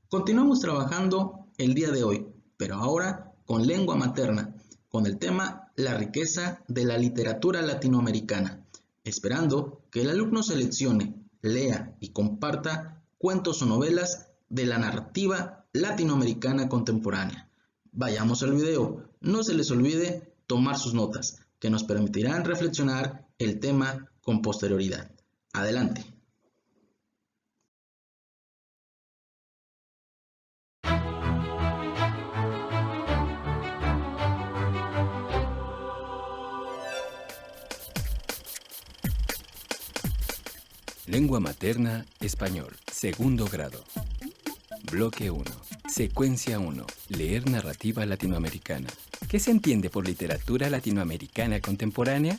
Continuamos trabajando el día de hoy, pero ahora con lengua materna, con el tema La riqueza de la literatura latinoamericana, esperando que el alumno seleccione, lea y comparta cuentos o novelas de la narrativa latinoamericana contemporánea. Vayamos al video, no se les olvide tomar sus notas, que nos permitirán reflexionar el tema con posterioridad. Adelante. Lengua materna, español, segundo grado. Bloque 1. Secuencia 1. Leer narrativa latinoamericana. ¿Qué se entiende por literatura latinoamericana contemporánea?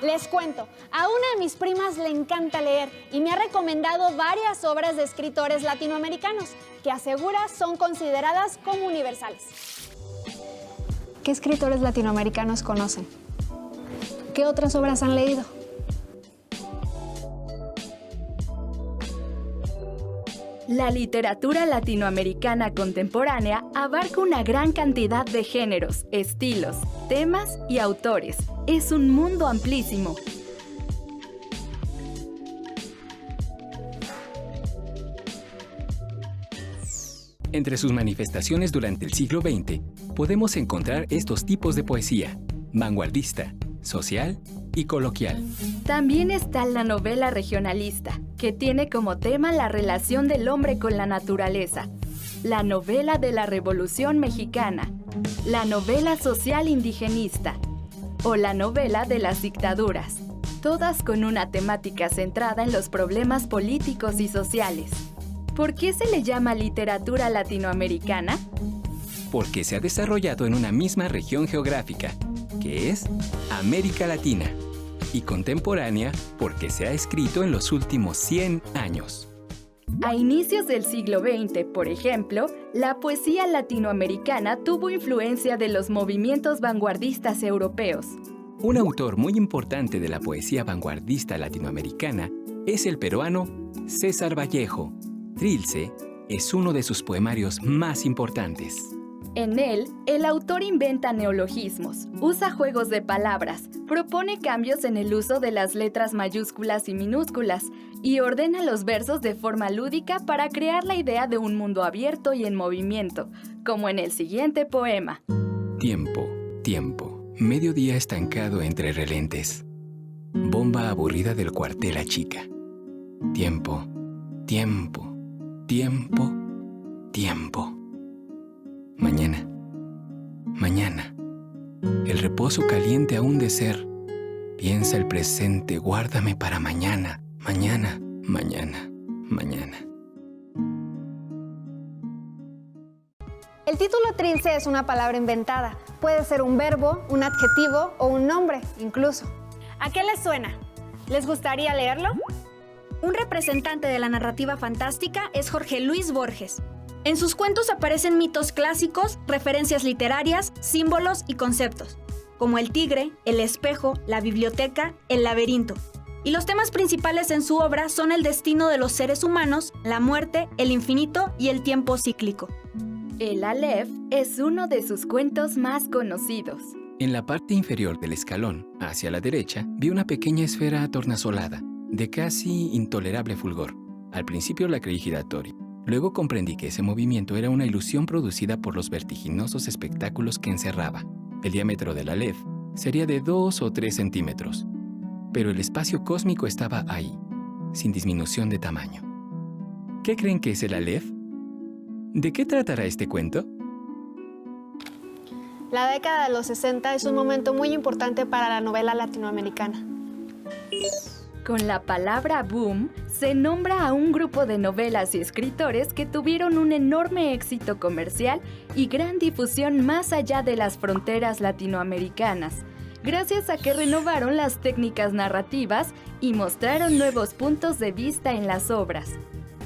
Les cuento, a una de mis primas le encanta leer y me ha recomendado varias obras de escritores latinoamericanos que asegura son consideradas como universales. ¿Qué escritores latinoamericanos conocen? ¿Qué otras obras han leído? La literatura latinoamericana contemporánea abarca una gran cantidad de géneros, estilos, temas y autores. Es un mundo amplísimo. Entre sus manifestaciones durante el siglo XX, podemos encontrar estos tipos de poesía: vanguardista, social y coloquial. También está la novela regionalista, que tiene como tema la relación del hombre con la naturaleza, la novela de la Revolución Mexicana, la novela social indigenista o la novela de las dictaduras, todas con una temática centrada en los problemas políticos y sociales. ¿Por qué se le llama literatura latinoamericana? Porque se ha desarrollado en una misma región geográfica, que es América Latina, y contemporánea porque se ha escrito en los últimos 100 años. A inicios del siglo XX, por ejemplo, la poesía latinoamericana tuvo influencia de los movimientos vanguardistas europeos. Un autor muy importante de la poesía vanguardista latinoamericana es el peruano César Vallejo. Trilce es uno de sus poemarios más importantes. En él, el autor inventa neologismos, usa juegos de palabras, propone cambios en el uso de las letras mayúsculas y minúsculas y ordena los versos de forma lúdica para crear la idea de un mundo abierto y en movimiento, como en el siguiente poema. Tiempo, tiempo, mediodía estancado entre relentes. Bomba aburrida del cuartel a chica. Tiempo, tiempo, tiempo, tiempo. Mañana, mañana, el reposo caliente aún de ser. Piensa el presente, guárdame para mañana, mañana, mañana, mañana. El título trilce es una palabra inventada. Puede ser un verbo, un adjetivo o un nombre, incluso. ¿A qué les suena? ¿Les gustaría leerlo? Un representante de la narrativa fantástica es Jorge Luis Borges. En sus cuentos aparecen mitos clásicos, referencias literarias, símbolos y conceptos, como el tigre, el espejo, la biblioteca, el laberinto. Y los temas principales en su obra son el destino de los seres humanos, la muerte, el infinito y el tiempo cíclico. El Aleph es uno de sus cuentos más conocidos. En la parte inferior del escalón, hacia la derecha, vi una pequeña esfera atornasolada, de casi intolerable fulgor. Al principio la creí giratoria. Luego comprendí que ese movimiento era una ilusión producida por los vertiginosos espectáculos que encerraba. El diámetro del Aleph sería de 2 o 3 centímetros, pero el espacio cósmico estaba ahí, sin disminución de tamaño. ¿Qué creen que es el Aleph? ¿De qué tratará este cuento? La década de los 60 es un momento muy importante para la novela latinoamericana. Con la palabra boom, se nombra a un grupo de novelas y escritores que tuvieron un enorme éxito comercial y gran difusión más allá de las fronteras latinoamericanas, gracias a que renovaron las técnicas narrativas y mostraron nuevos puntos de vista en las obras.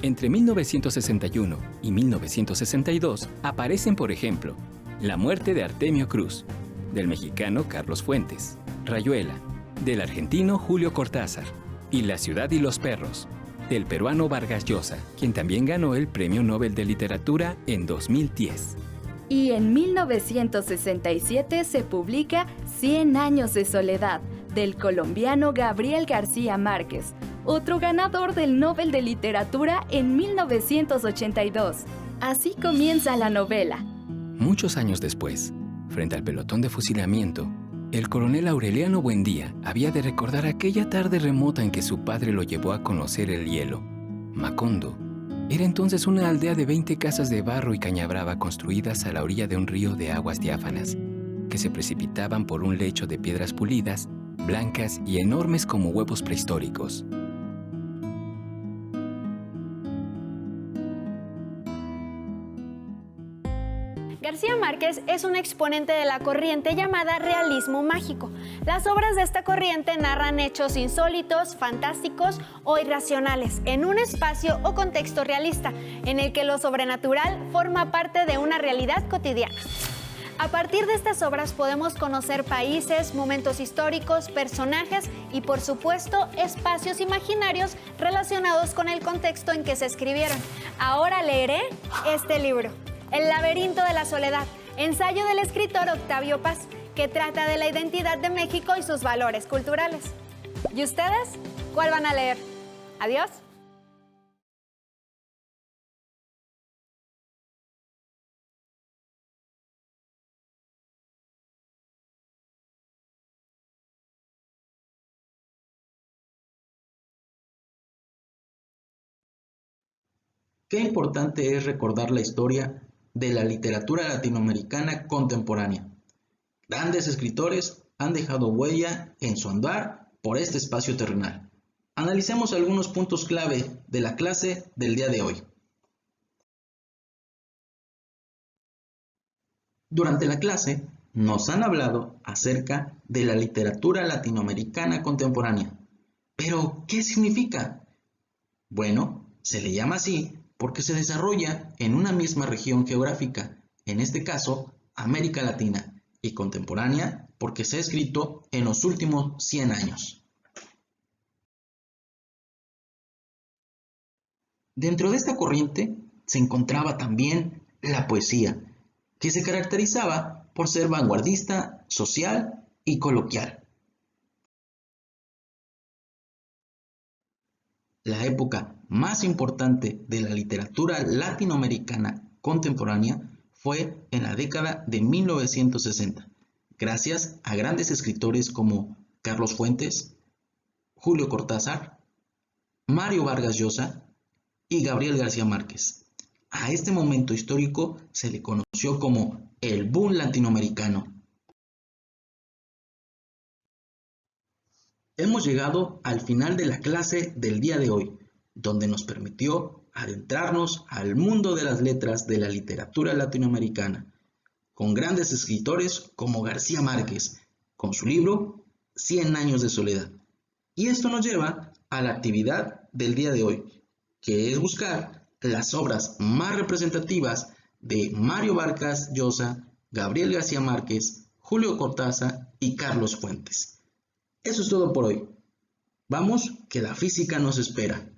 Entre 1961 y 1962 aparecen, por ejemplo, La muerte de Artemio Cruz, del mexicano Carlos Fuentes, Rayuela, del argentino Julio Cortázar, y La ciudad y los perros, del peruano Vargas Llosa, quien también ganó el Premio Nobel de Literatura en 2010. Y en 1967 se publica 100 años de soledad, del colombiano Gabriel García Márquez, otro ganador del Nobel de Literatura en 1982. Así comienza la novela. Muchos años después, frente al pelotón de fusilamiento, el coronel Aureliano Buendía había de recordar aquella tarde remota en que su padre lo llevó a conocer el hielo. Macondo era entonces una aldea de 20 casas de barro y caña brava construidas a la orilla de un río de aguas diáfanas, que se precipitaban por un lecho de piedras pulidas, blancas y enormes como huevos prehistóricos. García Márquez es un exponente de la corriente llamada realismo mágico. Las obras de esta corriente narran hechos insólitos, fantásticos o irracionales en un espacio o contexto realista, en el que lo sobrenatural forma parte de una realidad cotidiana. A partir de estas obras podemos conocer países, momentos históricos, personajes y, por supuesto, espacios imaginarios relacionados con el contexto en que se escribieron. Ahora leeré este libro, El laberinto de la soledad, ensayo del escritor Octavio Paz, que trata de la identidad de México y sus valores culturales. ¿Y ustedes? ¿Cuál van a leer? Adiós. Qué importante es recordar la historia de la literatura latinoamericana contemporánea. Grandes escritores han dejado huella en su andar por este espacio terrenal. Analicemos algunos puntos clave de la clase del día de hoy. Durante la clase nos han hablado acerca de la literatura latinoamericana contemporánea. ¿Pero qué significa? Bueno, se le llama así porque se desarrolla en una misma región geográfica, en este caso, América Latina, y contemporánea porque se ha escrito en los últimos 100 años. Dentro de esta corriente se encontraba también la poesía, que se caracterizaba por ser vanguardista, social y coloquial. La época más importante de la literatura latinoamericana contemporánea fue en la década de 1960, gracias a grandes escritores como Carlos Fuentes, Julio Cortázar, Mario Vargas Llosa y Gabriel García Márquez. A este momento histórico se le conoció como el boom latinoamericano. Hemos llegado al final de la clase del día de hoy, donde nos permitió adentrarnos al mundo de las letras de la literatura latinoamericana, con grandes escritores como García Márquez, con su libro 100 años de soledad. Y esto nos lleva a la actividad del día de hoy, que es buscar las obras más representativas de Mario Vargas Llosa, Gabriel García Márquez, Julio Cortázar y Carlos Fuentes. Eso es todo por hoy. Vamos, que la física nos espera.